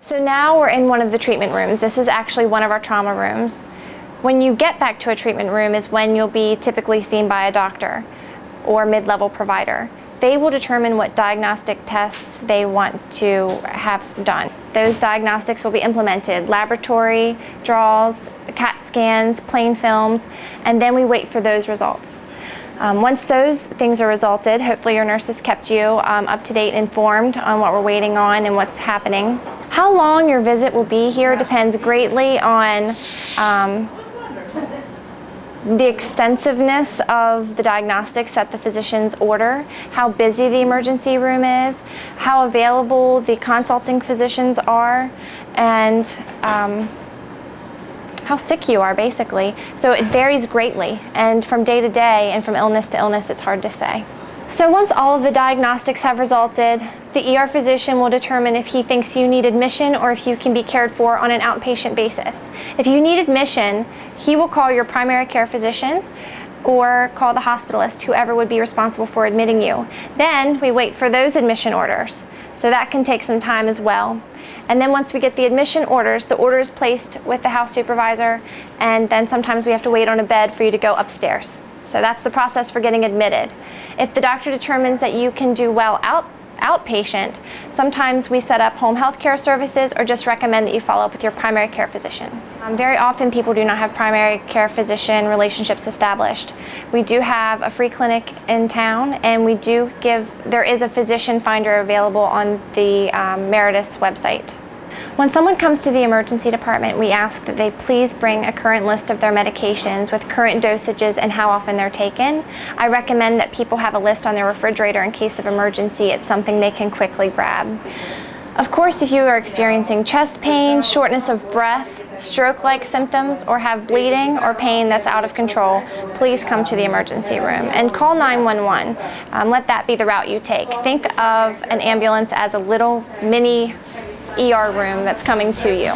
So now we're in one of the treatment rooms. This is actually one of our trauma rooms. When you get back to a treatment room is when you'll be typically seen by a doctor or mid-level provider. They will determine what diagnostic tests they want to have done. Those diagnostics will be implemented: laboratory draws, CAT scans, plain films, and then we wait for those results. Once those things are resulted, hopefully your nurse has kept you up to date, informed on what we're waiting on and what's happening. How long your visit will be here depends greatly on the extensiveness of the diagnostics that the physicians order, how busy the emergency room is, how available the consulting physicians are, and how sick you are, basically. So it varies greatly, and from day to day and from illness to illness, it's hard to say. So once all of the diagnostics have resulted, the ER physician will determine if he thinks you need admission or if you can be cared for on an outpatient basis. If you need admission, he will call your primary care physician or call the hospitalist, whoever would be responsible for admitting you. Then we wait for those admission orders. So that can take some time as well. And then once we get the admission orders, the order is placed with the house supervisor, and then sometimes we have to wait on a bed for you to go upstairs. So that's the process for getting admitted. If the doctor determines that you can do well outpatient, sometimes we set up home health care services or just recommend that you follow up with your primary care physician. Very often people do not have primary care physician relationships established. We do have a free clinic in town, and there is a physician finder available on the Meritus website. When someone comes to the emergency department, we ask that they please bring a current list of their medications with current dosages and how often they're taken. I recommend that people have a list on their refrigerator in case of emergency. It's something they can quickly grab. Of course, if you are experiencing chest pain, shortness of breath, stroke-like symptoms, or have bleeding or pain that's out of control, please come to the emergency room and call 911. Let that be the route you take. Think of an ambulance as a little mini ER room that's coming to you.